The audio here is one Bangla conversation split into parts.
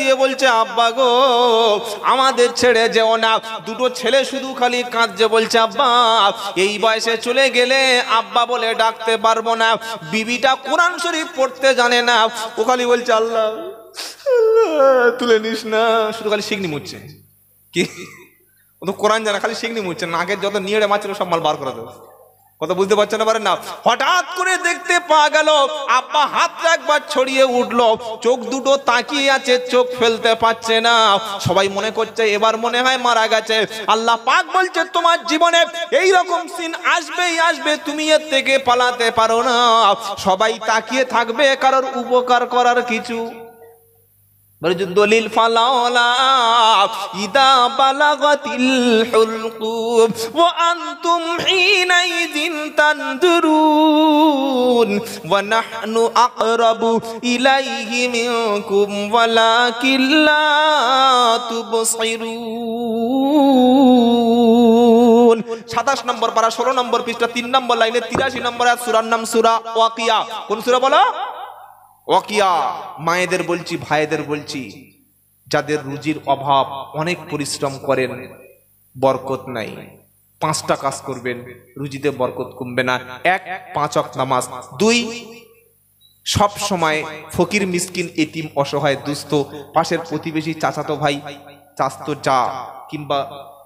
দিয়ে বলছে, আব্বা গো আমাদের ছেড়ে যেও না। দুটো ছেলে শুধু খালি কাঁদছে, বলছে আব্বা এই বয়সে চলে গেলে আব্বা বলে ডাকতে পারবো না। বিবিটা কোরআন শরীফ পড়তে জানে না, ও খালি বলছে আল্লাহ তুলে নিস না, শুধু খালি শিখনি মুচ্ছে। কি ও তো কোরআন জানা, খালি শিখনি মুচ্ছে, নাকের যত নিয়ে মাছিল সব মাল বার করে দেবে। কথা বুঝতে পারছেন না, পারেন না। হঠাৎ করে দেখতে পাওয়া গেল আব্বা হাতটা একবার ছড়িয়ে উঠলো, চোখ দুটো তাকিয়ে আছে, চোখ ফেলতে পারছে না। সবাই মনে করছে এবার মনে হয় মারা গেছে। আল্লাহ পাক বলছে তোমার জীবনে এই রকম সিন আসবেই আসবে, তুমি এর থেকে পালাতে পারো না। সবাই তাকিয়ে থাকবে, কারোর উপকার করার কিছু দলিল ফালাওলা ইদা বালাগাতিল হুলকুম ওয়া আনতুম হিনাইযিন তানদুরুন ওয়া নাহনু আকরাবু ইলাইহি মিনকুম ওয়ালাকিন লা তুবসিরুন। 27 নম্বর পারা 16 নম্বর পৃষ্ঠা 3 নম্বর লাইনে 83 নম্বর আয়াত, সূরার নাম সূরা ওয়াকিয়া। কোন সূরা বলো? ওয়াকিয়া। মায়েদের বলছি, ভাইদের বলছি, যাদের রুজির অভাব, অনেক পরিশ্রম করেন, বরকত নাই, 5টা কাজ করবেন, রুজিতে বরকত কমবে না। 1 5 ওয়াক্ত নামাজ, 2 সব সময় ফকির মিসকিন এতিম অসহায় দুস্থ পাশের প্রতিবেশী চাচাতো ভাই চাচাতো যা কিংবা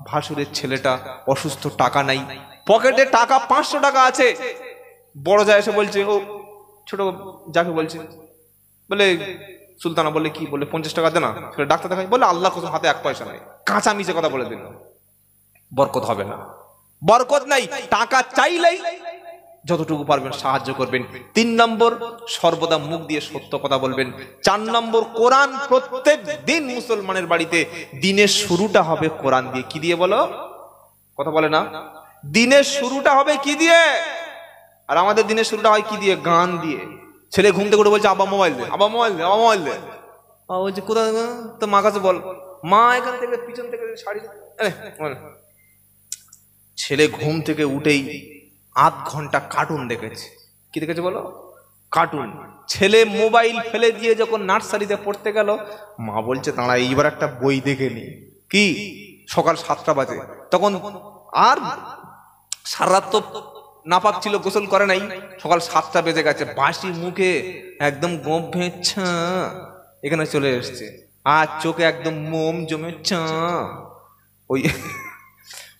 ভাসুরের ছেলেটা অসুস্থ, টাকা নাই, পকেটে টাকা 500 টাকা আছে, বড় যা এসে বলছে, ও ছোট যাকে বলছে, বলে সুলতানা, বলে কি বলে 50 টাকা দে না, ডাক্তার দেখাই, বলে আল্লাহ কসম হাতে 1 পয়সা নাই, কাঁচা মিছে কথা বলে দিল, বরকত হবে না, বরকত নাই। টাকা চাইলেই যতটুকু পারবেন সাহায্য করবেন। 3 নম্বর সর্বদা মুখ দিয়ে সত্য কথা বলবেন। 4 নম্বর কোরআন প্রত্যেক দিন মুসলমানের বাড়িতে দিনের শুরুটা হবে কোরআন দিয়ে। কি দিয়ে বলো? কথা বলে না। দিনের শুরুটা হবে কি দিয়ে? আর আমাদের দিনের শুরুটা হয় কি দিয়ে? গান দিয়ে। ছেলে ঘুম থেকে উঠে বলছে আব্বা মোবাইল দে, আব্বা মোবাইল দে, আব্বা মোবাইল দে। বলছে কোথায়? তো মা কাছে বল। মা এখান থেকে পিছন থেকে শাড়ি। ছেলে ঘুম থেকে উঠেই আধ ঘন্টা কার্টুন দেখেছে। কি দেখেছে বলো? কার্টুন। ছেলে মোবাইল ফেলে দিয়ে যখন নার্সারিতে পড়তে গেল, মা বলছে দাঁড়া এইবার একটা বই দেখে নি। কি? সকাল 7টা বাজে, তখন আর সারা রাত তো নাপাক ছিল, গোসল করে নাই, সকাল 7টা বেজে গেছে, বাসি মুখে একদম গোপ ভেঙেছে, এখানে চলে এসছে, আর চোখে একদম মোম জমেছে।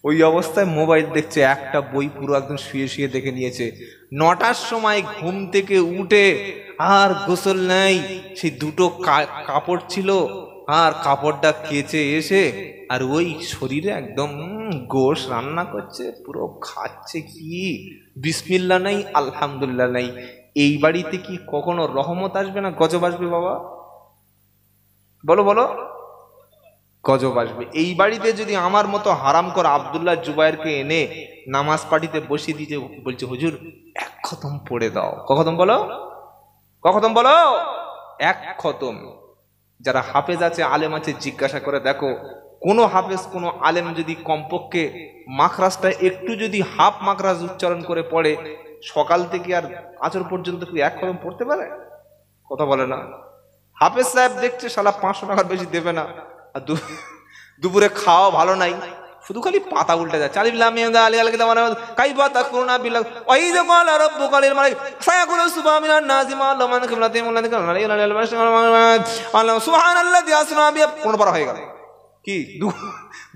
ওই অবস্থায় মোবাইল দেখছে, একটা বই পুরো একদম শুয়ে শুয়ে দেখে নিয়েছে। 9টার সময় ঘুম থেকে উঠে আর গোসল নাই, সেই 2টো কাপড় ছিল, আর কাপড়টা কেচে এসে আর ওই শরীরে একদম গোশ রান্না করছে, পুরো খাচ্ছে। কি বিসমিল্লাহ নাই, আলহামদুলিল্লাহ নাই। এই বাড়িতে কি কখনো রহমত আসবে না গজব আসবে? বাবা বলো বলো, গজব আসবে। এই বাড়িতে যদি আমার মতো হারাম করা আব্দুল্লাহ জুবাইরকে এনে নামাজ পাঠিতে বসিয়ে দিতে বলছে হুজুর 1 খতম পড়ে দাও। ক খতম বলো? ক খতম বলো? 1 খতম। যারা হাফেজ আছে, আলেম আছে, জিজ্ঞাসা করে দেখো, কোন হাফেজ কোন আলেম যদি কমপক্ষে মাখরাজটা একটু যদি হাফ মাখরাজ উচ্চারণ করে পড়ে, সকাল থেকে আর আসর পর্যন্ত কি 1 খতম পড়তে পারে? কথা বলে না। হাফেজ সাহেব দেখছে শালা 500 টাকার বেশি দেবে না, আর দুপুরে খাওয়া ভালো নাই, শুধু খালি পাতা উল্টে যাচ্ছে। আলিফ লাম মিম দাল আলিফ লাম মিম কাইফা তাকুনা বিল্লাহ ওয়া ইযা ক্বালা রাব্বুকা লিল মালাইক সায়াকুলু সুবহানান নাযিমা লামান কিবলাতিহিম আল্লাযী কানা আল্লাহ সুবহানাল্লাযী আসরা বি 15 পারা হয়ে গেল। কি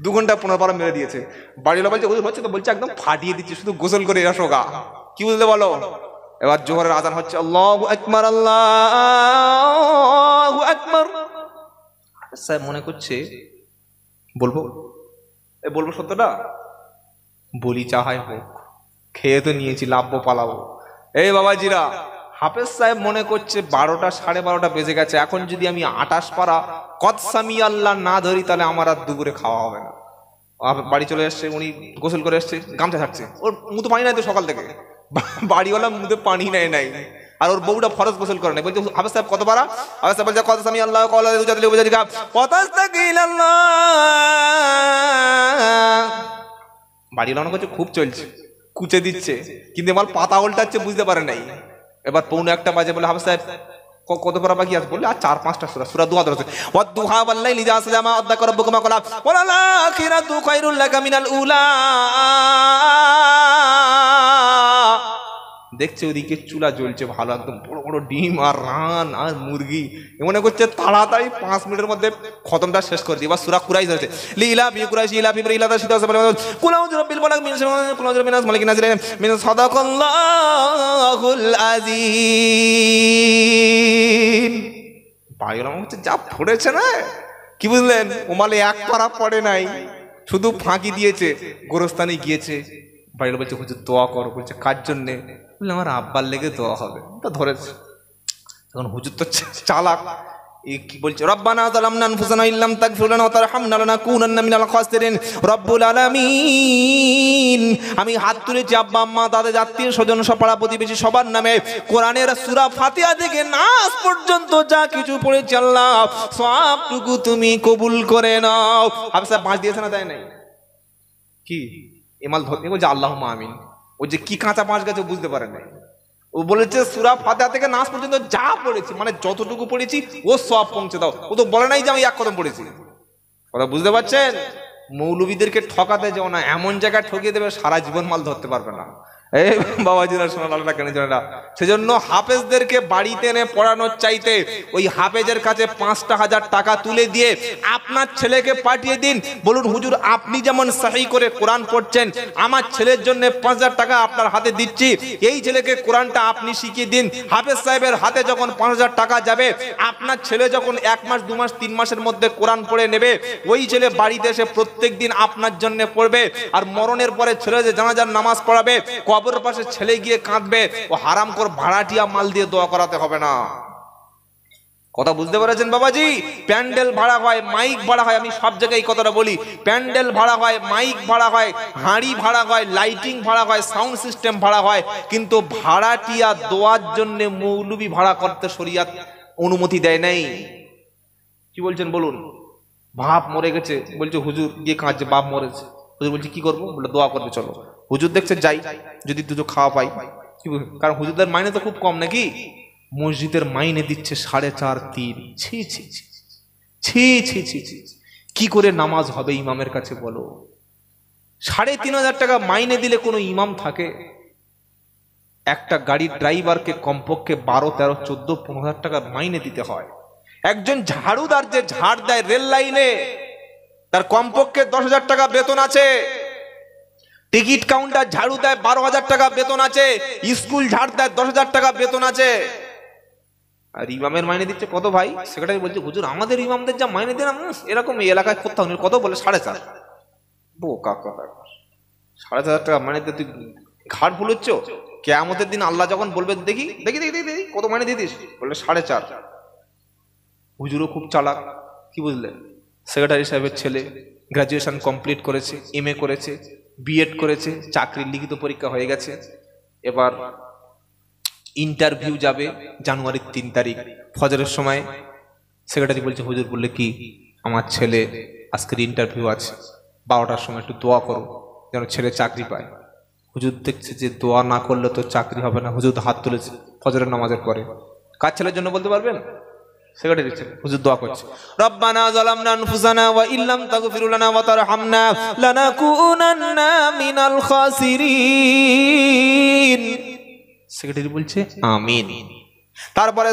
2 ঘন্টা 15 পারা মেরে দিয়েছে। বাড়ির লোক বলছে হুজুর হচ্ছে তো, বলছে একদম ফাটিয়ে দিচ্ছে, শুধু গোসল করে এসো গা। কি বুঝলে বলো? এবার জোহরের আযান হচ্ছে, আল্লাহু আকবার, আল্লাহু আকবার। স্যার মনে করছে বলবো, বলবো সত্যটা, বলি চাহাই হোক, খেয়ে তো নিয়েছি, লাভবো পালাবো। এই বাবাজিরা, হাফেজ সাহেব মনে করছে 12টা 12:30 বেজে গেছে, এখন যদি আমি 28 পারা কদ সামি আল্লাহ না ধরি, তাহলে আমার আর দুপুরে খাওয়া হবে না। বাড়ি চলে এসছে, উনি গোসল করে এসছে, গামছা ছাড়ছে, ওর মুতো পানি নাই তো সকাল থেকে, বাড়িওয়ালা মুতে পানি নেয় নাই, আর ওর বউটা ফরজ গোসল করে নাই। বলছে হাফেজ সাহেব কত পারা? হাফেজ সাহেব বলছে কত সামি আল্লাহ কওলা উজাদিল উজাদিকা ওয়াতাস্তাগিলাল্লাহ। বাড়িওয়ালা মনে করছে খুব চলছে, কুচে দিচ্ছে, কিন্তু আমার পাতা উল্টাচ্ছে, বুঝতে পারে নাই। এবার 1:45 বাজে, বলে হাফেজ সাহেব কত পারা বাকি আছে বললে আর 4-5টা সূরা, সূরা দুহা ধরেছে, ওয়াদ-দুহা ওয়াল-লাইলি ইযা সাজা মা ওয়াদ্দাকা রাব্বুকা মা ক্বালা ওয়াল আখিরাতু খায়রুল লাকা মিনাল উলা। দেখছে ওদিকে চুলা জ্বলছে ভালো, একদম বড় বড় ডিম আর রান আর মুরগি, মনে করছে তাড়াতাড়ি 5 মিনিটের মধ্যে খতমটা শেষ করে দিই। এবার সূরা কুরাইশ হয়েছে, লিলা বি কুরাইশ ইলা ফি ইলা শীত আছে কুলাউযু রাব্বিল ফালাক মিন শাররি কুলাউযু মিনাস মালিকিন নাস মিন সাদাকাল্লাহুল আযীম। বাইরে হচ্ছে যা পড়েছে না, কি বুঝলেন, ওমালে এক পারা পড়ে নাই, শুধু ফাঁকি দিয়েছে, গোরস্থানে গিয়েছে, বাইরে বলছে হুজুর দোয়া করো, বলছে কার জন্যে, বললে আমার আব্বার লেগে দোয়া হবে, তো ধরেছে। তখন হুজুর তো চালাক, কি বলছে, রব্বানা যালামনা আনফুসানা ইল্লাম তাগফির লানা ওয়া তারহামনা লানাকুনান্না মিনাল খাসিরিন। রব্বুল আলামিন, আমি হাত তুলেছি আব্বা আম্মা দাদা আত্মীয় স্বজন সব পাড়া প্রতিবেশী সবার নামে, কোরআনের সূরা ফাতিহা থেকে নাস পর্যন্ত যা কিছু পড়েছি আল্লাহ সবটুকু তুমি কবুল করে নাও। আপনি স্যার বাঁশ দিয়েছে না, তাই নাই কি এমাল ধরতে বলছে আল্লাহুম্মা আমিন। ও যে কি কাঁচা বাঁশ গেছে বুঝতে পারে নাই, ও বলেছে সূরা ফাতিহা থেকে নাস পর্যন্ত যা পড়েছি, মানে যতটুকু পড়েছি ও সব পৌঁছে দাও। ও তো বলে নাই যে আমি এক কদম পড়েছি, কথা বুঝতে পারছেন? মৌলবীদেরকে ঠকাতে যাও না, এমন জায়গায় ঠকিয়ে দেবে সারা জীবন মাল ধরতে পারবে না। এই বাবাজিরা শোনা লালটা কেন জানে না, সেজন্য হাফেজদেরকে বাড়িতে এনে পড়ানোর চাইতে ওই হাফেজের কাছে 5,000 টাকা তুলে দিয়ে আপনার ছেলেকে পাঠিয়ে দিন, বলুন হুজুর আপনি যেমন সহি করে কোরআন পড়ছেন, আমার ছেলের জন্য 5,000 টাকা আপনার হাতে দিচ্ছি, এই ছেলেকে কোরআনটা আপনি শিখিয়ে দিন। হাফেজ সাহেবের হাতে যখন 5,000 টাকা যাবে, আপনার ছেলে যখন 1 মাস 2 মাস 3 মাসের মধ্যে কোরআন পড়ে নেবে, ওই ছেলে বাড়িতে এসে প্রত্যেক দিন আপনার জন্য পড়বে। আর মরণের পরে ছেলে যে জানাজার নামাজ পড়াবে, কবরের পাশে ছেলে গিয়ে কাঁদবে, ও হারাম করে ভাড়াটিয়া মাল দিয়ে দোয়া করাতে হবে না। কথা বুঝতে পেরেছেন বাবাজি? প্যান্ডেল ভাড়া হয়, মাইক ভাড়া হয়, আমি সব জায়গায় এই কথাটা বলি, প্যান্ডেল ভাড়া হয়, মাইক ভাড়া হয়, হাঁড়ি ভাড়া হয়, লাইটিং ভাড়া হয়, সাউন্ড সিস্টেম ভাড়া হয়, কিন্তু ভাড়াটিয়া দোয়ার জন্য মৌলবি ভাড়া করতে শরিয়ত অনুমতি দেয় নাই। কি বলছেন বলুন? বাপ মরে গেছে, বলছে হুজুর গিয়ে কাঁদছে, বাপ মরেছে, হুজুর বলছে কি করবো, বলে দোয়া করবে চলো। হুজুর দেখছে যাই, যদি দুটো খাওয়া পাই, কারণ হুজুরদের মাইনে তো খুব কম নাকি, মসজিদের মাইনে দিচ্ছে 4.5-3। ছি ছি ছি ছি ছি ছি ছি, কি করে নামাজ হবে ইমামের কাছে বলো? 3,500 টাকা মাইনে দিলে কোনো ইমাম থাকে? একটা গাড়ির ড্রাইভারকে কমপক্ষে 12, 13, 14, 15,000 টাকা মাইনে দিতে হয়। একজন ঝাড়ুদার যে ঝাড় দেয় রেল লাইনে, তার কমপক্ষে 10,000 টাকা বেতন আছে। টিকিট কাউন্টার ঝাড়ু দেয় 12,000 টাকা বেতন আছে। স্কুল ঝাড় দেয় 10,000 টাকা বেতন আছে। আর ইমামের মাইনে দিচ্ছে কত ভাই? সেক্রেটারি বলছে হুজুর আমাদের ইমামদের যা মাইনে দেন এরকম এই এলাকায় কোথাও নেই। কত বলে? 4.5। বোকা কথা, 4.5 টাকা মাইনে দিয়ে তুই ঘাট ভুলুচ্ছ? কিয়ামতের দিন আল্লাহ যখন বলবে দেখি দেখি দেখি দেখি কত মাইনে দিয়ে দিস, বললে 4.5। হুজুরও খুব চালাক, কি বুঝলেন? সেক্রেটারি সাহেবের ছেলে গ্রাজুয়েশন কমপ্লিট করেছে, MA করেছে, B.Ed করেছে, চাকরির লিখিত পরীক্ষা হয়ে গেছে। এবার ইন্টারভিউ যাবে জানুয়ারির 3 তারিখ ফজরের সময়। সেক্রেটারি বলছে হুজুর বললে কি, আমার ছেলে আজকের ইন্টারভিউ আছে, 12টার সময় একটু দোয়া করো যেন ছেলে চাকরি পায়। হুজুর দেখছে যে দোয়া না করলে তো চাকরি হবে না। হুজুর হাত তুলেছে ফজরের নামাজের পরে। কার ছেলের জন্য বলতে পারবেন? সেক্রেটারি ছেলে। হুজুর দোয়া করছে, রব্বানা যালামনা আনফুসানা ওয়া ইল্লাম তাগফির লানা ওয়া তারহামনা লানাকুনান্না মিনাল খাসিরিন। সেক্রেটারি বলছে আমিন। তারপরে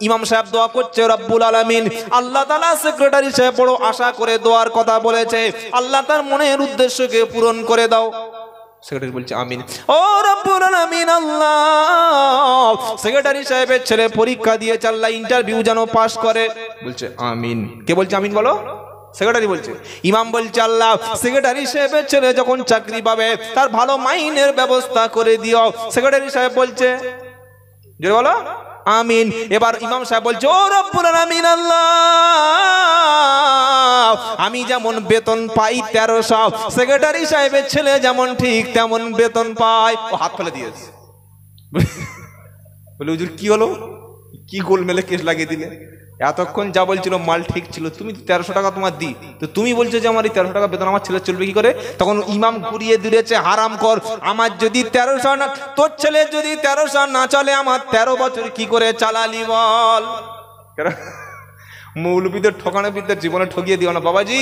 ইমাম সাহেব দোয়া করছে, রব্বুল আলামিন, আল্লাহ তাআলা সেক্রেটারি সাহেব বড় আশা করে দোয়ার কথা বলেছে, আল্লাহ তার মনের উদ্দেশ্যকে পূরণ করে দাও। সেক্রেটারি বলছে আমিন। ও রব্বুল আলামিন, আল্লাহ সেক্রেটারি সাহেবের ছেলে পরীক্ষা দিয়েছে, আল্লাহ ইন্টারভিউ যেন পাস করে। বলছে আমিন। কে বলছে আমিন বলো? সেক্রেটারি বলছে। ইমাম বলছে আল্লাহ সেক্রেটারি সাহেবের ছেলে যখন চাকরি পাবে তার ভালো মাইনের ব্যবস্থা করে দিও। সেক্রেটারি সাহেব বলছে জোরে বলো আমিন। এবার ইমাম সাহেব বলছে, ও রব্বুল আলামিন, আল্লাহ আমি যেমন বেতন পাই 1300, সেক্রেটারি সাহেবের ছেলে যেমন ঠিক তেমন বেতন পায়। ও হাত ফেলে দিয়েছে। বলে হুজুর কি হলো? কি গোলমেলে কেস লাগিয়ে দিলে। এতক্ষণ যা বলছিল মাল ঠিক ছিল, তুমি 1300 টাকা তোমার দি, তো তুমি বলছো যে আমার এই 1300 টাকা বেতন আমার ছেলে চলবে কি করে? তখন ইমাম ঘুরিয়ে দিয়েছে, হারাম কর, আমার যদি 1300 না, তোর ছেলে যদি 1300 না চলে, আমার 13 বছর কি করে চালালি বল? মৌলবীদের ঠকানোবিদদের জীবনে ঠকিয়ে দিও না বাবাজি।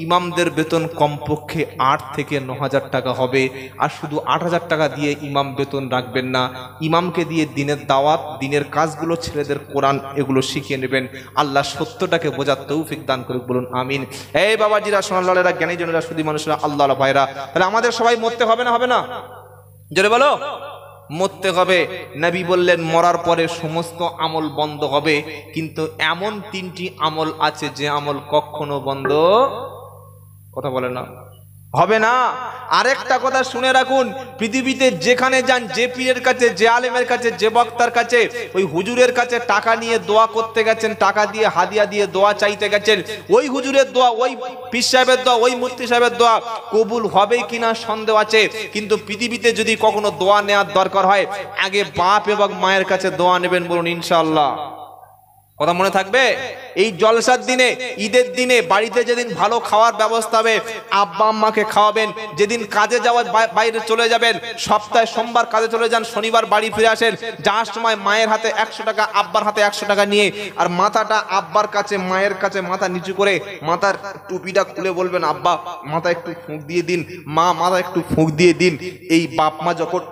ইমামদের বেতন কমপক্ষে 8 থেকে 9000 টাকা হবে। আর শুধু 8000 টাকা দিয়ে ইমাম বেতন রাখবেন না, ইমামকে দিয়ে দিনের দাওয়াত, দিনের কাজগুলো, ছেলেদের কোরআন এগুলো শিখিয়ে নেবেন। আল্লাহ সত্যটাকে বোঝার তৌফিক দান করুক, বলুন আমিন। এই বাবাজিরা, সোনালালেরা, জ্ঞানী জনেরা, শুধু মানুষরা, আল্লাহ ভাইরা, তাহলে আমাদের সবাই মরতে হবে না? হবে না? জোরে বলো, মরতে হবে। নবী বললেন মরার পরে সমস্ত আমল বন্ধ হবে, কিন্তু এমন 3টি আমল আছে যে আমল কখনো বন্ধ, কথা বলে না, হবে না। আরেকটা কথা শুনে রাখুন, পৃথিবীতে যেখানে যান, যে পীরের কাছে, যে আলেমের কাছে, যে বক্তার কাছে, ওই হুজুরের কাছে টাকা নিয়ে দোয়া করতে গেছেন, টাকা দিয়ে হাদিয়া দিয়ে দোয়া চাইতে গেছেন, ওই হুজুরের দোয়া, ওই পীর সাহেবের দোয়া, ওই মুফতি সাহেবের দোয়া কবুল হবে কিনা সন্দেহ আছে। কিন্তু পৃথিবীতে যদি কখনো দোয়া নেওয়ার দরকার হয়, আগে বাপ এবং মায়ের কাছে দোয়া নেবেন, বলুন ইনশাআল্লাহ। কথা মনে থাকবে? এই জলসার দিনে, ঈদের দিনে বাড়িতে যেদিন ভালো খাওয়ার ব্যবস্থা হবে, আব্বা আম্মাকে খাওয়াবেন। যেদিন কাজে যাওয়ার বাইরে চলে যাবেন, সপ্তাহে সোমবার কাজে চলে যান, শনিবার বাড়ি ফিরে আসেন, যাওয়ার সময় মায়ের হাতে 100 টাকা, আব্বার হাতে 100 টাকা নিয়ে, আর মাথাটা আব্বার কাছে, মায়ের কাছে মাথা নিচু করে, মাথার টুপিটা খুলে বলবেন, আব্বা মাথা একটু ফুঁক দিয়ে দিন, মা মাথা একটু ফুঁক দিয়ে দিন। এই বাপ মা যখন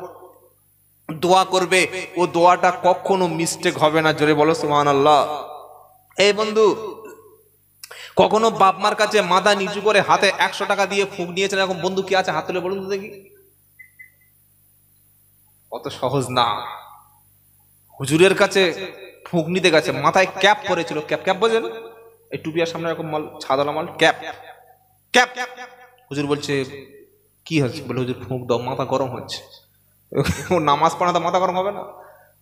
দোয়া করবে, ও দোয়াটা কখনো মিস্টেক হবে না। জোরে বলো সুবহানাল্লাহ। এই বন্ধু, কখনো বাপ মার কাছে মাথা নিচু করে হাতে 100 টাকা দিয়ে ফুঁক নিয়েছেন এরকম বন্ধু কি আছে? হাত তুলে বলুন তো দেখি। অত সহজ না। হুজুরের কাছে ফুঁক নিতে গেছে, মাথায় ক্যাপ পরেছিল, ক্যাপ বোঝেন, এই টুপিয়ার সামনে এরকম মাল, ছাদালা মাল, ক্যাপ। হুজুর বলছে কি হচ্ছে? বলে হুজুর ফুঁক দাও, মাথা গরম হচ্ছে। ও নামাজ পড়াতে মাথা গরম হবে না?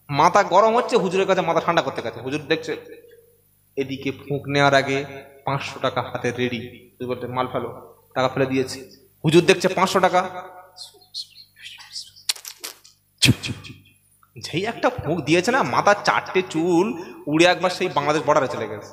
মাথা গরম হচ্ছে, হুজুরের কাছে মাথা ঠান্ডা করতে গেছে। হুজুর দেখছে এদিকে ফুঁক নেওয়ার আগে 500 টাকা হাতে রেডি, বলতে মাল ফেলো, টাকা ফেলে দিয়েছে। হুজুর দেখছে 500 টাকা, যেই একটা ফুঁক দিয়েছে না, মাথার 4টে চুল উড়ে একবার সেই বাংলাদেশ বর্ডারে চলে গেছে।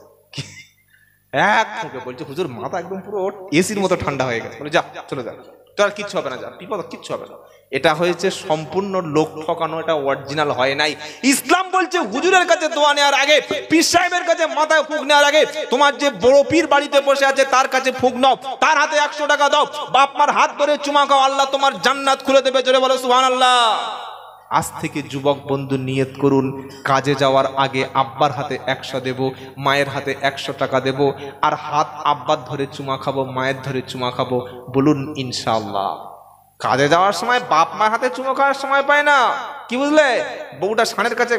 এক ফুঁকে বলছে হুজুর মাথা একদম পুরো এসির মতো ঠান্ডা হয়ে গেছে। বলে যা, চলে যা, তো আর কিচ্ছু হবে না, যা, বিপদ কিচ্ছু হবে না। এটা হয়েছে সম্পূর্ণ লোক ঠকানো, এটা অরিজিনাল হয় নাই। ইসলাম বলছে হুজুরের কাছে দোয়া নেওয়ার আগে, পীর সাহেবের কাছে মাথায় ফুঁক নেওয়ার আগে, তোমার যে বড় পীর বাড়িতে বসে আছে তার কাছে ফুঁক নাও, তার হাতে 100 টাকা দাও, বাপ মার হাত ধরে চুমা খাও, আল্লাহ তোমার জান্নাত খুলে দেবে। জোরে বলো সুবহানাল্লাহ। আজ থেকে যুবক বন্ধু নিয়ত করুন, কাজে যাওয়ার আগে আব্বার হাতে 100 দেব, মায়ের হাতে 100 টাকা দেব, আর হাত আব্বার ধরে চুমা খাবো, মায়ের ধরে চুমা খাবো, বলুন ইনশাআল্লাহ। কাজে যাওয়ার সময় বাপ মায়ের হাতে চুমো খাওয়ার সময় পায় না, কি বুঝলে? বউটা সানের কাছে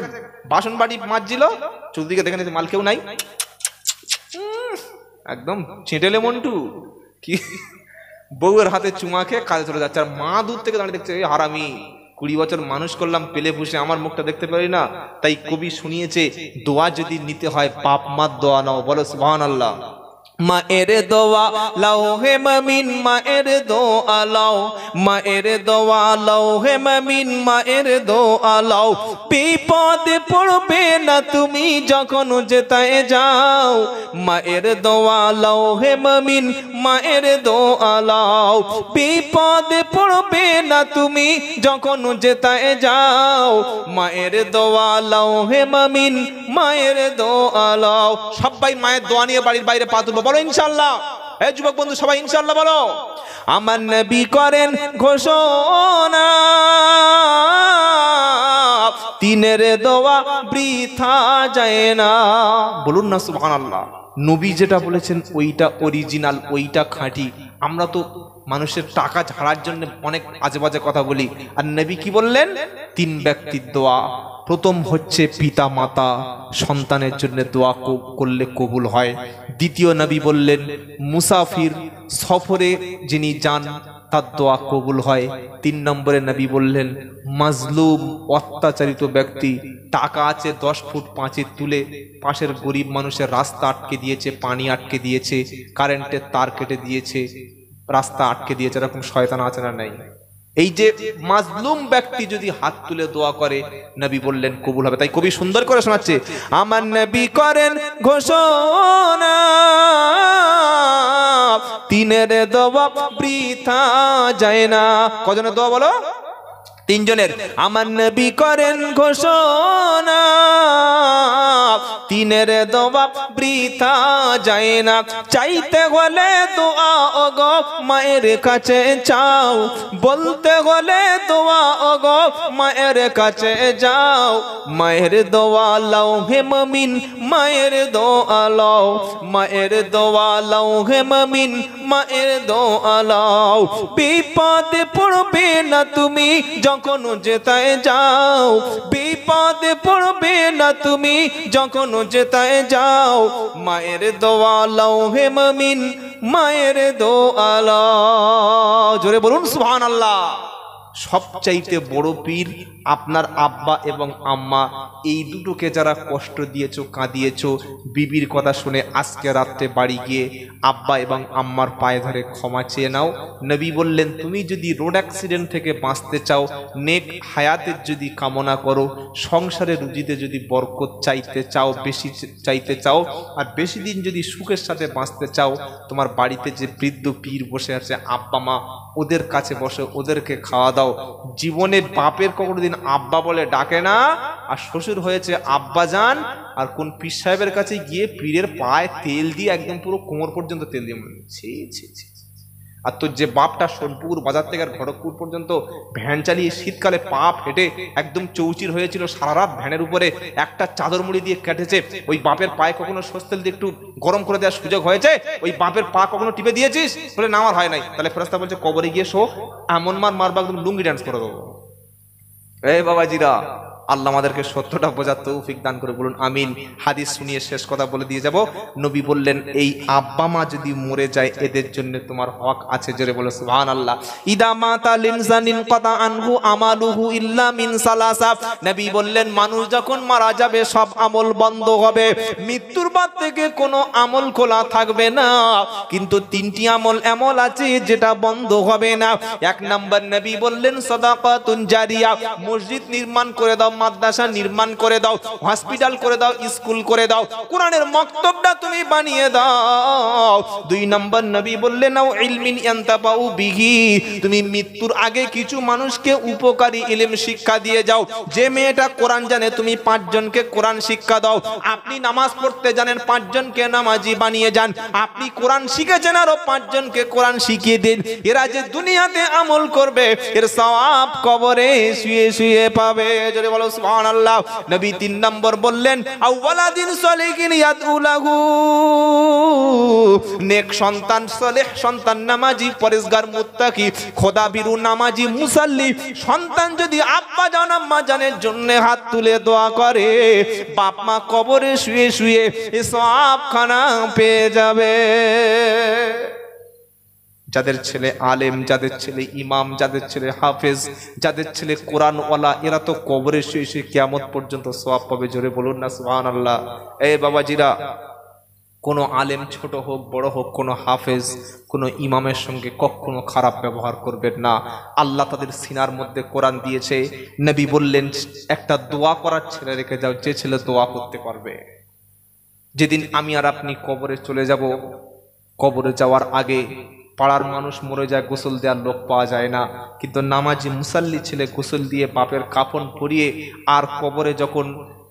বাসন বাড়ি মাজছিল, চৌদিকে দেখে নিয়েছে মাল কেউ নাই, একদম চেটেলে মন্টু, কি বউয়ের হাতে চুমা খেয়ে কাজে চলে যাচ্ছে, আর মা দূর থেকে দাঁড়িয়ে দেখছে, এই হারামি, 20 বছর মানুষ করলাম পেলে পুষে, আমার মুখটা দেখতে পারি না। তাই কবি শুনিয়েছে, দোয়া যদি নিতে হয় বাপ মার দোয়া নাও, বলো সুবহানাল্লাহ। মায়ের দোয়া লাও হে মমিন, মায়ের দোয়া লাও, মায়ের দোয়া লাও হে মমিন, মায়ের দোয়া লাও, বিপদে পড়বে না তুমি যখন যেতায় যাও, মায়ের দোয়া লাও হে মমিন, মায়ের দোয়া লাও, বিপদে পড়বে না তুমি যখন যেতায় যাও, মায়ের দোয়া লাও হে মমিন, মায়ের দোয়া লাও। সবাই মায়ের দোয়া নিয়ে বাড়ির বাইরে পা তুলবো, বলো ইনশাআল্লাহ। এই যুবক বন্ধু সবাই ইনশাআল্লাহ বলো। আমার নবী করেন ঘোষণা, তিনের দোয়া বৃথা যায় না, বলুন না সুবহানাল্লাহ। নবী যেটা বলেছেন ওইটা অরিজিনাল, ওইটা খাঁটি। আমরা তো মানুষের টাকা ঝাড়ার জন্য অনেক আজে বাজে কথা বলি, আর নবী কি বললেন? 3 ব্যক্তির দোয়া। প্রথম হচ্ছে পিতা মাতা, সন্তানের জন্য দোয়া করলে কবুল হয়। দ্বিতীয় নবী বললেন মুসাফির, সফরে যিনি যান তার দোয়া কবুল হয়। 3 নম্বরে নবী বললেন মাজলুম, অত্যাচারিত ব্যক্তি, টাকা আছে 10 ফুট পাঁচিল তুলে পাশের গরিব মানুষের রাস্তা আটকে দিয়েছে, পানি আটকে দিয়েছে, কারেন্টের তার কেটে দিয়েছে, রাস্তা আটকে দিয়েছে, এরকম শয়তান আছে না নাই? এই যে মাজলুম ব্যক্তি যদি হাত তুলে দোয়া করে, নবী বললেন কবুল হবে। তাই কবি সুন্দর করে শোনাচ্ছে, আমার নবী করেন ঘোষণা, তিনের দোয়া বৃথা যায় না। কজনের দোয়া বলো? তিনজনের। আমার নবী করেন ঘোষণা, তিনের দোয়া বৃথা যায় না। চাইতে হলে দোয়া ওগো মায়ের কাছে চাও, বলতে হলে দোয়া ওগো মায়ের কাছে যাও। মায়ের দোয়া লাও হে মুমিন, মায়ের দোয়া লাও, মায়ের দোয়া লাও হে মুমিন, মায়ের দোয়া লাও। বিপদে পড়বে না তুমি যখন যেতায় যাও, বিপদে পড়বে না তুমি যখন যেতায় যাও। মায়ের দোয়া লাও হে মুমিন, মায়ের দোয়া লাও। জোরে বলুন সুবহানাল্লাহ। সবচাইতে বড় পীর আপনার আব্বা এবং আম্মা, এই দুটোকে যারা কষ্ট দিয়েছো, কাঁদিয়েছো, বিবির কথা শুনে আজকে রাত্রে বাড়ি গিয়ে আব্বা এবং আম্মার পায়ে ধরে ক্ষমা চেয়ে নাও। নবী বললেন তুমি যদি রোড অ্যাক্সিডেন্ট থেকে বাঁচতে চাও, নেক হায়াতের যদি কামনা করো, সংসারে রুজিতে যদি বরকত চাইতে চাও, বেশি চাইতে চাও, আর বেশি দিন যদি সুখের সাথে বাঁচতে চাও, তোমার বাড়িতে যে বৃদ্ধ পীর বসে আছে আব্বা মা, ওদের কাছে বসে ওদেরকে খাওয়া দাও। জীবনে বাপের কখনো দিন আব্বা বলে ডাকে না, আর শ্বশুর হয়েছে আব্বা যান, আর কোন পীর সাহেবের কাছে গিয়ে পীরের পায়ে তেল দিয়ে একদম পুরো কোমর পর্যন্ত তেল দিয়ে মনে ছি ছি ছি। আর তোর যে বাপটা সোনপুর বাজার থেকে আর খড়গপুর পর্যন্ত ভ্যান চালিয়ে শীতকালে পা ফেটে একদম চৌচির হয়েছিল, সারা রাত ভ্যানের উপরে একটা চাদর মুড়ি দিয়ে কেটেছে, ওই বাপের পায়ে কখনো সস্তেল দিয়ে একটু গরম করে দেওয়ার সুযোগ হয়েছে? ওই বাপের পা কখনো টিপে দিয়েছিস? বলে না আমার হয় নাই। তাহলে ফেরেশতা বলছে কবরে গিয়ে শো, এমন মারবা একদম লুঙ্গি ডান্স করে দেবো। এই বাবাজিরা, আল্লাহ আমাদেরকে সত্যটা বোঝার তৌফিক দান করে, বলুন আমিন। হাদিস শুনিয়ে শেষ কথা বলে দিয়ে যাব। নবী বললেন এই আব্বা মা যদি মরে যায় এদের জন্য তোমার হক আছে। জোরে বলো সুবহানাল্লাহ। ইদা মাতা লিনসানিন কাতা আনহু আমালুহু ইল্লা মিন সালাসা। নবী বললেন মানুষ যখন মারা যাবে সব আমল বন্ধ হবে, মৃত্যুর বাদ থেকে কোনো আমল খোলা থাকবে না, কিন্তু তিনটি আমল এমন আছে যেটা বন্ধ হবে না। এক নাম্বার নবী বললেন সাদাকাতুন জারিয়া, মসজিদ নির্মাণ করে দাও, মাদ্রাসা নির্মাণ করে দাও, হসপিটাল করে দাও, স্কুল করে দাও, কোরআনের মক্তবটা তুমি বানিয়ে দাও। দুই নম্বর নবী বললেন নাও ইলমিন ইয়ান্তাফাউ বিহি, তুমি মৃত্যুর আগে কিছু মানুষকে উপকারী ইলম শিক্ষা দিয়ে যাও। যে মেয়েটা কোরআন জানে তুমি 5 জনকে কোরআন শিক্ষা দাও। আপনি নামাজ পড়তে জানেন 5 জনকে নামাজি বানিয়ে যান। আপনি কোরআন শিখেছেন আরো 5 জনকে কোরআন শিখিয়ে দিন। এরা যে দুনিয়াতে আমল করবে এর সওয়াব কবরে শুয়ে শুয়ে পাবে। জোরে বলো সুবহানাল্লাহ। নবী 3 নম্বর বললেন আওয়ালাদিন সলিহিন ইয়াদউলাহু, নেক সন্তান, সলেহ সন্তান, নামাজি, পরেজগার, মুত্তাকি, খোদাভীরু, নামাজি, মুসাল্লি সন্তান যদি আব্বা জান আম্মা জানের জন্য হাত তুলে দোয়া করে, বাপ মা কবরে শুয়ে শুয়ে এই সওয়াবখানা পেয়ে যাবে। যাদের ছেলে আলেম, যাদের ছেলে ইমাম, যাদের ছেলে হাফেজ, যাদের ছেলে কোরআনওয়ালা, এরা তো কবরে শুয়ে শুয়ে কিয়ামত পর্যন্ত সওয়াব পাবে। জোরে বলুন না সুবহানাল্লাহ। এই বাবাজিরা, কোনো আলেম ছোট হোক বড় হোক, কোনো হাফেজ কোনো ইমামের সঙ্গে কখনো খারাপ ব্যবহার করবেন না। আল্লাহ তাদের সিনার মধ্যে কোরআন দিয়েছে। নবী বললেন একটা দোয়া করার ছেলে রেখে যাও, যে ছেলে দোয়া করতে পারবে। যেদিন আমি আর আপনি কবরে চলে যাব, কবরে যাওয়ার আগে পাড়ার মানুষ মরে যায়, গোসল দেওয়ার লোক পাওয়া যায় না, কিন্তু নামাজি মুসাল্লি ছেলে গোসল দিয়ে বাপের কাফন পরিয়ে আর কবরে যখন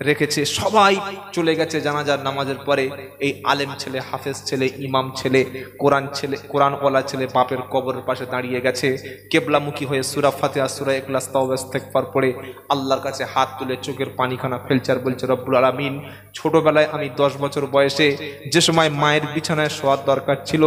রেখেছে, সবাই চলে গেছে জানাজার নামাজের পরে, এই আলেম ছেলে, হাফেজ ছেলে, ইমাম ছেলে, কোরআনওয়ালা ছেলে বাপের কবরের পাশে দাঁড়িয়ে গেছে, কেবলামুখী হয়ে সূরা ফাতিহা, সূরা ইখলাস, তাওবা, ইস্তিগফার পড়ে আল্লাহর কাছে হাত তুলে চোখের পানিখানা ফেলছে আর বলছে রব্বুল আলামিন, ছোটবেলায় আমি 10 বছর বয়সে যে সময় মায়ের বিছানায় শোয়ার দরকার ছিল,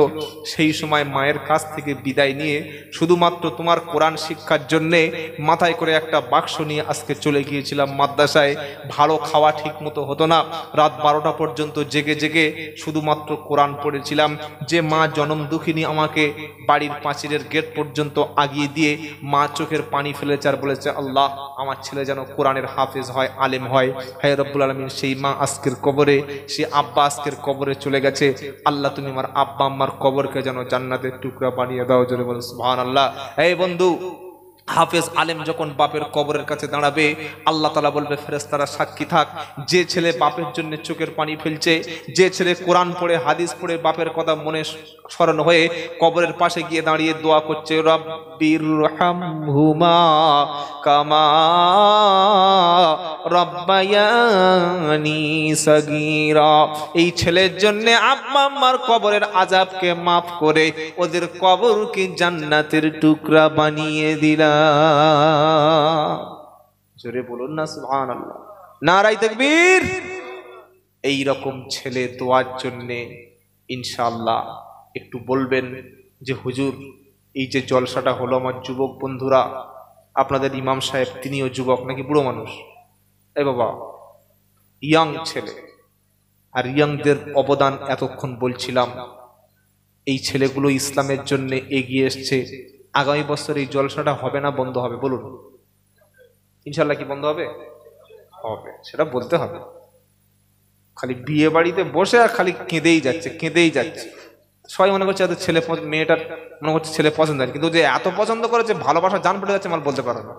সেই সময় মায়ের কাছ থেকে বিদায় নিয়ে শুধুমাত্র তোমার কোরআন শিক্ষার জন্যে মাথায় করে একটা বাক্স নিয়ে আজকে চলে গিয়েছিলাম মাদ্রাসায়। ভালো খাওয়া ঠিক মতো হতো না, রাত 12টা পর্যন্ত জেগে জেগে শুধুমাত্র কোরআন পড়েছিলাম। যে মা জনম দুঃখিনী আমাকে বাড়ির পাঁচিলের গেট পর্যন্ত আগিয়ে দিয়ে মা চোখের পানি ফেলেছে আর বলেছে আল্লাহ আমার ছেলে যেন কোরআনের হাফেজ হয়, আলেম হয়। হে রব্বুল আলামিন, সেই মা আজকের কবরে, সে আব্বা আজকের কবরে চলে গেছে। আল্লাহ তুমি আমার আব্বা আম্মার কবরকে যেন জান্নাতের টুকরা বানিয়ে দাও। জোরে বলো সুবহানাল্লাহ। এই বন্ধু, হাফেজ আলেম যখন বাপের কবরের কাছে দাঁড়াবে, আল্লাহ তাআলা বলবে ফেরেশতারা সাক্ষী থাক, যে ছেলে বাপের জন্য চোখের পানি ফেলছে, যে ছেলে কোরআন পড়ে হাদিস পড়ে বাপের কথা মনে স্মরণ হয়ে কবরের পাশে গিয়ে দাঁড়িয়ে দোয়া করছে, রব্বির রহমহুমা কামা রব্বায়ানি সগীরা, এই ছেলের জন্য আব্বা আম্মার কবরের আযাবকে মাফ করে ওদের কবরকে জান্নাতের টুকরা বানিয়ে দিলাম। জোরে বলুন না সুবহানাল্লাহ, নারায়ে তাকবীর। এই রকম ছেলে দোয়ার জন্য ইনশাআল্লাহ একটু বলবেন যে হুজুর এই যে জলসাটা হলো আমার যুবক বন্ধুরা, আপনাদের ইমাম সাহেব তিনিও যুবক নাকি বুড়ো মানুষ? এই বাবা, ইয়াং ছেলে, আর ইয়াংদের অবদান এতক্ষণ বলছিলাম। এই ছেলেগুলো ইসলামের জন্য এগিয়ে এসছে। আগামী বছর এই জলসাটা হবে না বন্ধ হবে? বলুন ইনশাল্লাহ। কি বন্ধ হবে? হবে, সেটা বলতে হবে। খালি বিয়ে বাড়িতে বসে আর খালি কেঁদেই যাচ্ছে, কেঁদেই যাচ্ছে। সবাই মনে করছে ছেলে, মেয়েটার মনে করছে ছেলে পছন্দ হয়, কিন্তু যে এত পছন্দ করেছে, ভালোবাসা জান পড়ে যাচ্ছে, মাল বলতে পারো না।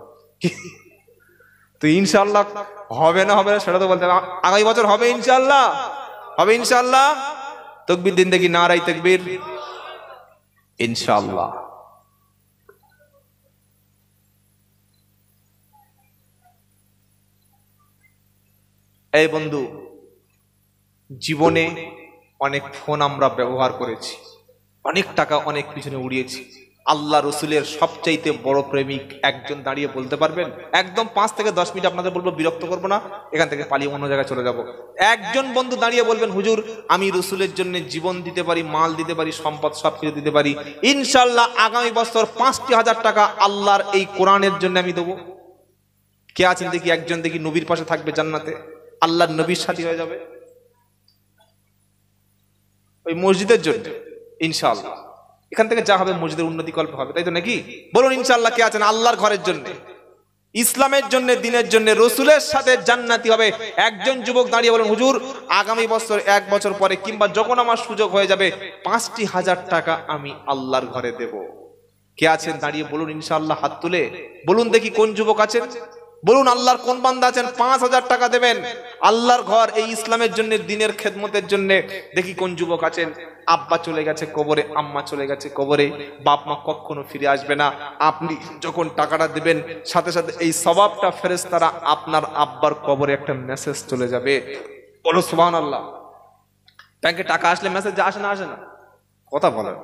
তো ইনশাল্লাহ হবে না হবে না সেটা তো বলতে হবে। আগামী বছর হবে ইনশাল্লাহ, হবে ইনশাল্লাহ। তাকবীর দিন দেখি, নারায়ে তাকবীর। ইনশাআল্লাহ। এই বন্ধু, জীবনে অনেক ফোন আমরা ব্যবহার করেছি, অনেক টাকা অনেক পিছনে উড়িয়েছি। আল্লাহ রসুলের সবচাইতে বড় প্রেমিক একজন দাঁড়িয়ে বলতে পারবেন? একদম 5 থেকে 10 মিনিট আপনাদের বলবো, বিরক্ত করবো না, এখান থেকে পালিয়ে অন্য জায়গায় চলে যাব। একজন বন্ধু দাঁড়িয়ে বলবেন হুজুর আমি রসুলের জন্য জীবন দিতে পারি, মাল দিতে পারি, সম্পদ সবকিছু দিতে পারি, ইনশাল্লাহ আগামী বছর 5,000 টাকা আল্লাহর এই কোরআনের জন্য আমি দেবো। কে আছেন দেখি? একজন দেখি নবীর পাশে থাকবে জান্নাতে, আল্লাহর নবীর সাথী হয়ে যাবে ওই মসজিদের জন্য ইনশাআল্লাহ। এখান থেকে যা হবে মসজিদের উন্নতি কল্প হবে, তাই তো নাকি? বলুন ইনশাআল্লাহ কে আছেন আল্লাহর ঘরের জন্য, ইসলামের জন্য, দিনের জন্য, রসুলের সাথে জান্নাতি হবে। একজন যুবক দাঁড়িয়ে বলেন হুজুর আগামী বছর, 1 বছর পরে, কিংবা যখন আমার সুযোগ হয়ে যাবে 5,000 টাকা আমি আল্লাহর ঘরে দেব। কে আছেন দাঁড়িয়ে বলুন ইনশাআল্লাহ, হাত তুলে বলুন দেখি কোন যুবক আছেন, বলুন আল্লাহর কোন বান্দা আছেন 5,000 টাকা দেবেন আল্লাহর ঘর, এই ইসলামের জন্য, দিনের খেদমতের জন্য। দেখি কোন যুবক আছেন। আব্বা চলে গেছে কবরে, আম্মা চলে গেছে কবরে, বাপ মা কখনো ফিরে আসবে না। আপনি যখন টাকাটা দেবেন সাথে সাথে এই সওয়াবটা ফেরেশতারা আপনার আব্বার কবরে একটা মেসেজ চলে যাবে। বলো সুবহানাল্লাহ। ব্যাংকে টাকা আসলে মেসেজ আসে না? আসে না? কথা বলেন।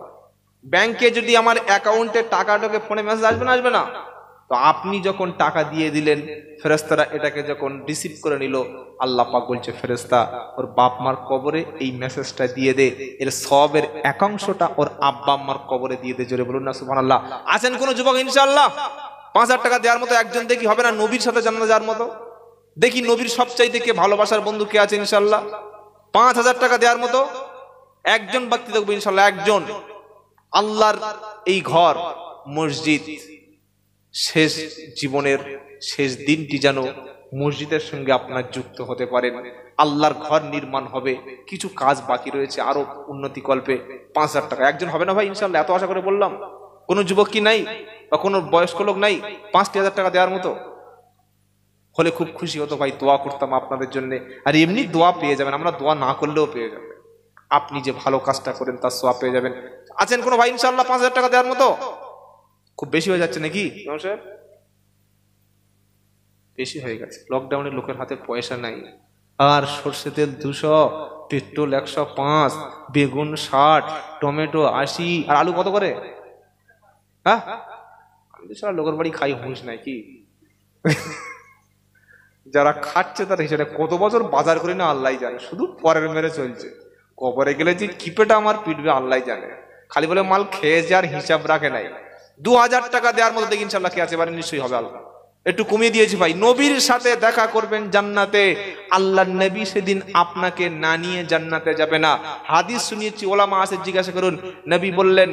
ব্যাংকে যদি আমার অ্যাকাউন্টে টাকা ঢোকে, ফোনে মেসেজ আসবে না? আসবে না? তো আপনি যখন টাকা দিয়ে দিলেন, ফেরেশতারা এটাকে যখন রিসিভ করে নিল, আল্লাহ পাক বলছে ফেরেশতা ওর বাপ মার কবরে এই মেসেজটা দিয়ে দে, এর সওয়াবের একাংশটা ওর আব্বা আম্মার কবরে দিয়ে দে। জোরে বলুন না সুবহানাল্লাহ। আছেন কোন যুবক ইনশাআল্লাহ 5,000 টাকা দেওয়ার মতো? একজন দেখি, হবে না নবীর সাথে জান্নাতে যাওয়ার মতো? দেখি নবীর সবচাইতে কে ভালোবাসার বন্ধু কে আছে ইনশাআল্লাহ 5,000 টাকা দেওয়ার মতো? একজন ব্যক্তি দেখবো ইনশাআল্লাহ, একজন। আল্লাহর এই ঘর, মসজিদ, শেষ জীবনের শেষ দিনটি যেন মসজিদের সঙ্গে আপনার যুক্ত হতে পারেন। আল্লাহর ঘর নির্মাণ হবে, কিছু কাজ বাকি রয়েছে আরো উন্নতি কল্পে। 5,000 টাকা একজন হবে না ভাই ইনশাআল্লাহ? এত আশা করে বললাম। কোন যুবক কি নাই বা কোন বয়স্ক লোক নাই 5,000 টাকা দেওয়ার মতো? হলে খুব খুশি হতো ভাই, দোয়া করতাম আপনাদের জন্য। আর এমনি দোয়া পেয়ে যাবেন, আমরা দোয়া না করলেও পেয়ে যাবেন। আপনি যে ভালো কাজটা করেন তার সওয়াব পেয়ে যাবেন। আছেন কোনো ভাই ইনশাআল্লাহ 5,000 টাকা দেওয়ার মতো? খুব বেশি হয়ে যাচ্ছে নাকি? বেশি হয়ে গেছে। লকডাউনে লোকের হাতে পয়সা নাই, আর সর্ষে তেল 200, পেট্রোল 105, বেগুন 60, টমেটো 80, আর আলু কত করে? হ্যাঁ, লোকের বাড়ি খাই হুঁশ নাই কি? যারা খাচ্ছে তারা হিসেবে কত বছর বাজার করি না আল্লাহ জানে, শুধু পরের মেরে চলছে। কবরে গেলে যে কিপেটা আমার পিটবে আল্লাহ জানে, খালি বলে মাল খেয়েছে আর হিসাব রাখে নাই। 2,000 টাকা দেওয়ার মতো দেখি ইনশাআল্লাহ কে আছে? এবারে নিশ্চয়ই হবে। আল্লাহ একটু কমিয়ে দিয়েছি ভাই। নবীর সাথে দেখা করবেন জান্নাতে, আল্লাহর নবী সেদিন আপনাকে না নিয়ে জান্নাতে যাবে না। হাদিস শুনিয়েছি, ওলামা আছে, জিজ্ঞাসা করুন। নবী বললেন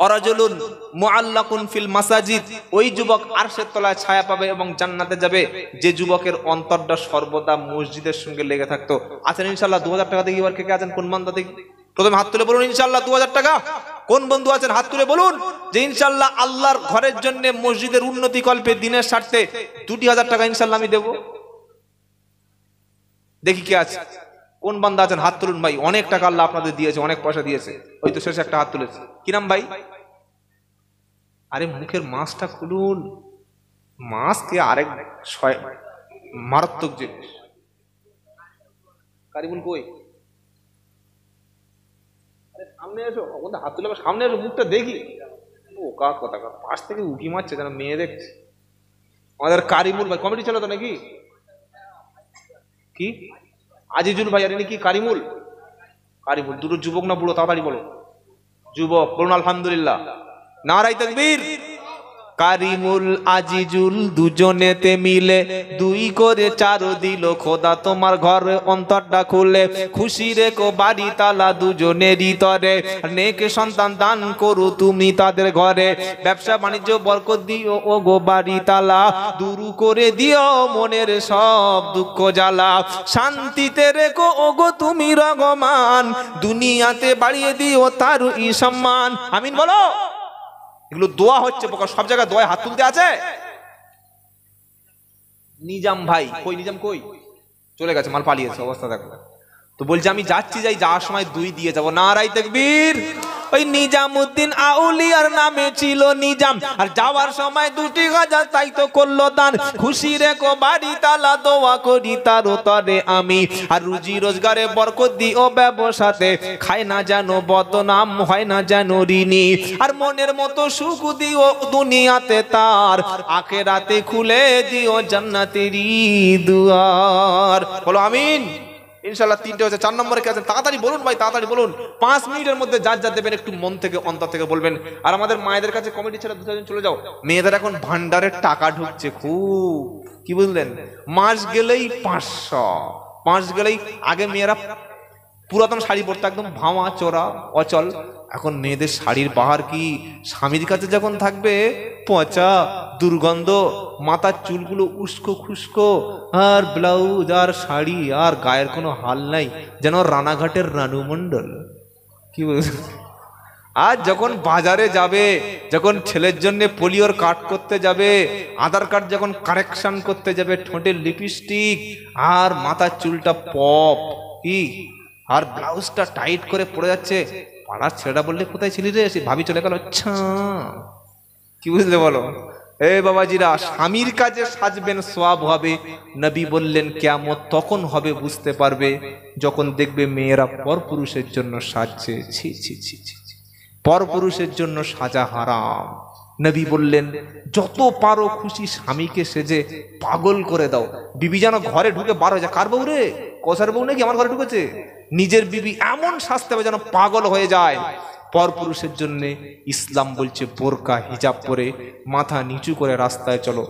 অরাজুলুন মুআল্লাকুন ফিল মাসাজিদ, ওই যুবক আরশের তলায় ছায়া পাবে এবং জান্নাতে যাবে যে যুবকের অন্তরটা সর্বদা মসজিদের সঙ্গে লেগে থাকতো। আছেন ইনশাআল্লাহ 2,000 টাকা দেখি? এবার কে কে আছেন? কোন বান্দা দেখি? প্রথমে হাত তুলে বলুন ইনশাআল্লাহ 2,000 টাকা। কোন বন্ধু আছেন হাত তুলে বলুন? যে ইনশাল্লাহ আল্লাহর ঘরের জন্য মসজিদের উন্নতি কল্পে দিনের স্বার্থে 2,000 টাকা ইনশাল্লাহ আমি দেব? দেখি কে আছে, কোন বান্দা আছেন হাত তুলুন ভাই। অনেক টাকা আল্লাহ আপনাদের দিয়েছে, অনেক পয়সা দিয়েছে। ওই তো শেষে একটা হাত তুলেছে, কি নাম ভাই? আরে মুখের মাছটা খুলুন, মাছকে আরেক মারাত্মক জিনিস। কারিমুল কই? আরে সামনে এসো, ওদের হাত তুলে সামনে এসো, মুখটা দেখি। ও কাক কথা, পাশ থেকে উকি মারছে যেন মেয়ে দেখছে। আমাদের কারিমুল ভাই কমিটি ছিল তো নাকি? কি আজিজুল ভাই, আর ইনি কি কারিমুল? কারিমুল দুটো যুবক না বুড়ো? তাড়াতাড়ি বলো। যুবক, বলুন আলহামদুলিল্লাহ। নারায়ে তাকবীর। কারিমুল আজিজুল দুজনেতে মিলে 2 করে 4 দিল খোদা তোমার ঘরে অন্তরটা খুলে। খুশি রেখো বাড়ি তালা দুজনেরই তরে, নেক সন্তান দান করো তুমি তাদের ঘরে। ব্যবসা বাণিজ্য বরকত দিও ও গো বাড়ি তালা, দূর করে দিও মনের সব দুঃখ জ্বালা। শান্তিতে রেখো ও গো তুমি রহমান, দুনিয়াতে বাড়িয়ে দিও তার সম্মান। আমিন বলো। এগুলো দোয়া হচ্ছে, সব জায়গায় দোয়া হাত তুলতে আছে। নিজাম ভাই কই? নিজাম কই? চলে গেছে, মাল পালিয়েছে, অবস্থা দেখো। তো বলছে আমি যাচ্ছি, যাওয়ার সময় 2 দিয়ে যাবো। নারায়ে তাকবীর। ওই নিজামউদ্দিন আউলিয়ার নামে ছিল নিজাম, আর যাওয়ার সময় 2টি গাজা তাই তো করলো দান। খুশি রেখো বাড়ি তালা, দোয়া করি তার তরে আমি। আর রুজি রোজগারে বরকত দিও ব্যবসাতে, খায় না যেন বদনাম, হয় না যেন ঋণী। আর মনের মতো সুখ দিও দুনিয়াতে তার, আখিরাতে খুলে দিও জান্নাতেরই দুয়ার। বলো আমিন। ইনশাআল্লাহ 3টে হচ্ছে। 4 নম্বরে কে আছেন? তাড়াতাড়ি বলুন ভাই, তাড়াতাড়ি বলুন। 5 মিনিটের মধ্যে যার যা দেবেন একটু মন থেকে অন্তর থেকে বলবেন। আর আমাদের মায়েদের কাছে কমিটি ছেড়ে 2 জন চলে যাও। মেয়েদের এখন ভান্ডারের টাকা ঢুকছে খুব, কি বুঝলেন? মাস গেলেই 500, মাস গেলেই। আগে মেয়েরা পুরাতন শাড়ি পরতো, একদম ভাঙা চোরা অচল। এখন মেয়েদের শাড়ির বাহার কি! স্বামীর কাছে যখন থাকবে পচা দুর্গন্ধ, মাথার চুলগুলো উস্কো খুস্কো, আর ব্লাউজ আর শাড়ি, আর গায়ের কোনো হাল নাই, যেন রানাঘাটের রানু মণ্ডল, কি বলছে। আর যখন বাজারে যাবে, যখন ছেলের জন্য পোলিওর কার্ড করতে যাবে, আধার কার্ড যখন কারেকশন করতে যাবে, ঠোঁটের লিপস্টিক আর মাথার চুলটা পপ, কি আর ব্লাউজটা টাইট করে পড়ে যাচ্ছে। পাড়ার ছেলেটা বললে কোথায় ছিলি রে, সে ভাবি চলে গেল। আচ্ছা, কি বুঝলে বলো? এ বাবাজিরা, স্বামীর কাজে সাজবেন সওয়াব হবে। নবী বললেন কিয়ামত তখন হবে, বুঝতে পারবে যখন দেখবে মেয়েরা পরপুরুষের জন্য সাজছে। ছি ছি ছি ছি, পরপুরুষের জন্য সাজা হারাম। নবী বললেন যত পারো খুশি স্বামীকে সেজে পাগল করে দাও। বিবি যেন ঘরে ঢুকে বার হয়ে যায়, কার বউ রে? কসার বউ নাকি আমার ঘরে ঢুকেছে? নিজের বিবি এমন সাজতে হবে যেন পাগল হয়ে যায়। পরপুরুষের জন্য ইসলাম বলছে বোরকা হিজাব পরে মাথা নিচু করে রাস্তায় চলো।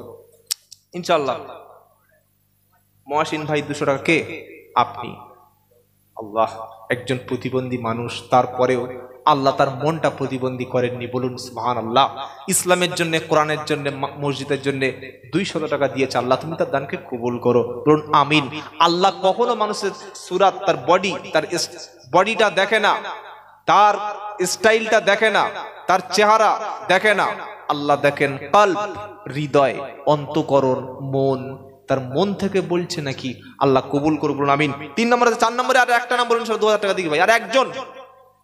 ইনশাআল্লাহ। মহাসিন ভাই 200 টাকা কে? আপনি। আল্লাহ, একজন প্রতিবন্ধী মানুষ, তারপরেও আল্লাহ তার মনটা প্রতিবন্ধী করেননি। বলুন সুবহানাল্লাহ। ইসলামের জন্য, কোরআনের জন্য, মসজিদের জন্য 200 টাকা দিয়েছে। আল্লাহ তুমি তার দানকে কবুল করো। বলুন আমিন। আল্লাহ কখনো মানুষের সুরাত, তার বডি, তার বডিটা দেখে না, তার স্টাইলটা দেখে না, তার চেহারা দেখে না। আল্লাহ দেখেন কলব, হৃদয়, অন্তঃকরণ, মন। তার মন থেকে বলছে নাকি। আল্লাহ কবুল করুন। বলুন আমিন। 3 নম্বরে, 4 নম্বরে আর একটা নাম বলুন, 2000 টাকা দিই ভাই। আর একজন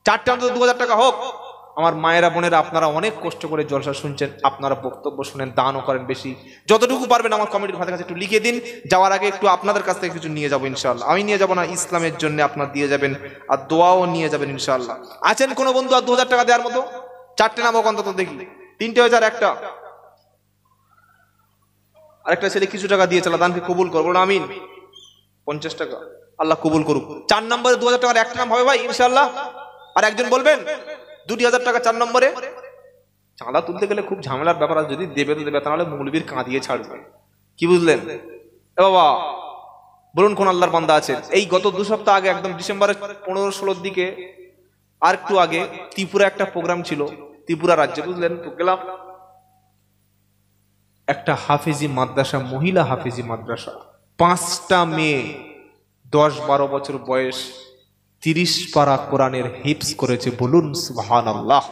4টা অন্তত 2000 টাকা হোক। আমার মায়েরা বোনেরা, আপনারা অনেক কষ্ট করে জলসা শুনছেন, আপনারা বক্তব্য শুনেন, দানও করেন বেশি। যতটুকু পারবেন আমার কমিটির ভাতের কাছে একটু লিখে দিন। যাওয়ার আগে একটু আপনাদের কাছ থেকে কিছু নিয়ে যাবো ইনশাআল্লাহ। আমি নিয়ে যাবো না, ইসলামের জন্য আপনারা দিয়ে যাবেন, আর দোয়াও নিয়ে যাবেন ইনশাআল্লাহ। আছেন কোনো বন্ধু আর 2000 টাকা দেওয়ার মতো? 4টে নাম হোক অন্তত দেখি। 3টে হয়েছে আর একটা। আরেকটা ছেলে কিছু টাকা দিয়েছে, আল্লাহ দানকে কবুল করবো। আমিন। 50 টাকা, আল্লাহ কবুল করুক। 4 নম্বরে 2000 টাকার একটা নাম হবে ভাই ইনশাআল্লাহ। আর একজন বলবেন 2000 টাকা 4 নম্বরে। চাঁদা তুলতে গেলে খুব ঝামেলার ব্যাপার আছে, যদি দেবে তো দেবে, তাহলে মৌলবীর কাঁদিয়ে ছাড়বে, কি বুঝলেন? এ বাবা, বলুন কোন আল্লাহর বান্দা আছেন? এই গত 2 সপ্তাহ আগে, একদম ডিসেম্বরের 15-16 দিকে, আর একটু আগে ত্রিপুরা একটা প্রোগ্রাম ছিল, ত্রিপুরা রাজ্যে, বুঝলেন? তো গেলাম, একটা হাফেজি মাদ্রাসা, মহিলা হাফেজি মাদ্রাসা, 5টা মেয়ে, 10-12 বছর বয়স, 30 পারা কোরআনের হিফজ করেছে। বলুন সুবহানাল্লাহ।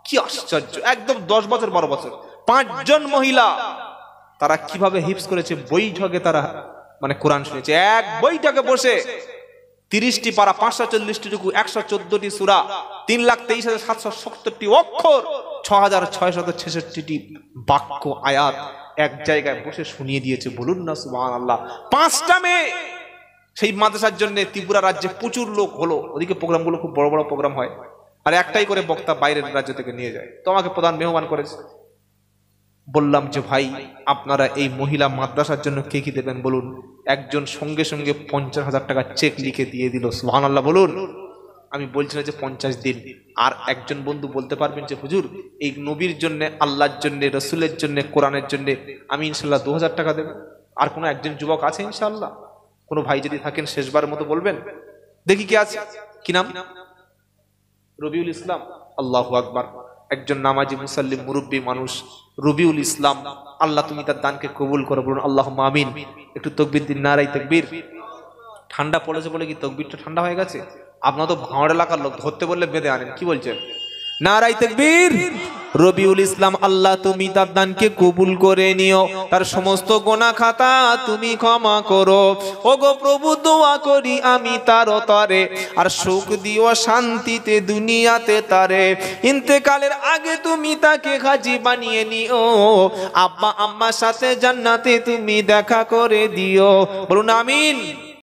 কি আশ্চর্য, একদম 10 বছর 12 বছর 5 জন মহিলা, তারা কিভাবে হিফজ করেছে, বৈঠকে তারা মানে কোরআন শুনেছে, এক বৈঠকে বসে 30টি পারা, 540টি রুকু, 114টি সূরা, 3,23,770টি অক্ষর, 6,666টি বাক্য আয়াত এক জায়গায় বসে শুনিয়ে দিয়েছে। বলুন না সুবহানাল্লাহ। 5টা মেয়ে সেই মাদ্রাসার জন্য ত্রিপুরা রাজ্যে প্রচুর লোক হলো, ওদিকে প্রোগ্রামগুলো খুব বড় বড় প্রোগ্রাম হয়, আর একটাই করে বক্তা বাইরের রাজ্য থেকে নিয়ে যায়। তো আমাকে প্রধান মেহমান করেছে। বললাম যে ভাই, আপনারা এই মহিলা মাদ্রাসার জন্য কে কি দেবেন বলুন। একজন সঙ্গে সঙ্গে 50,000 টাকা চেক লিখে দিয়ে দিল। সুবহানাল্লাহ বলুন। আমি বলছি না যে 50 দিন। আর একজন বন্ধু বলতে পারবেন যে হুজুর, এই নবীর জন্য, আল্লাহর জন্য, রসুলের জন্য, কোরআনের জন্য আমি ইনশাল্লাহ 2000 টাকা দেব। আর কোনো একজন যুবক আছে ইনশাল্লাহ? কোনো ভাই যদি থাকেন শেষবারের মতো বলবেন, দেখি কে আছে। কি নাম? রবিউল ইসলাম। আল্লাহু আকবার। একজন নামাজি মুসাল্লি মুরব্বী মানুষ, রবিউল ইসলাম। আল্লাহ তুমি তার দানকে কবুল করো, বলুন আল্লাহুম্মা আমিন। একটু তাকবীর দিন, নারায়ে তাকবীর। ঠান্ডা পড়েছে বলে কি তাকবীরটা ঠান্ডা হয়ে গেছে? আপনারা তো ভাঁড় এলাকার লোক, ধরতে বললে বেঁধে আনেন, কি বলছেন? নারায়ে তাকবীর। রবিউল ইসলাম, আল্লাহ তুমি তার দানকে কবুল করে নিও, তার সমস্ত গুনাহ খাতা তুমি ক্ষমা করো। ওগো প্রভু, দোয়া করি আমি তার তরে, আর সুখ দিও শান্তিতে দুনিয়াতে তারে। ইন্তেকালের আগে তুমি তাকে হাজী বানিয়ে নিও, আব্বা আম্মার সাথে জান্নাতে তুমি দেখা করে দিও। বলুন আমিন।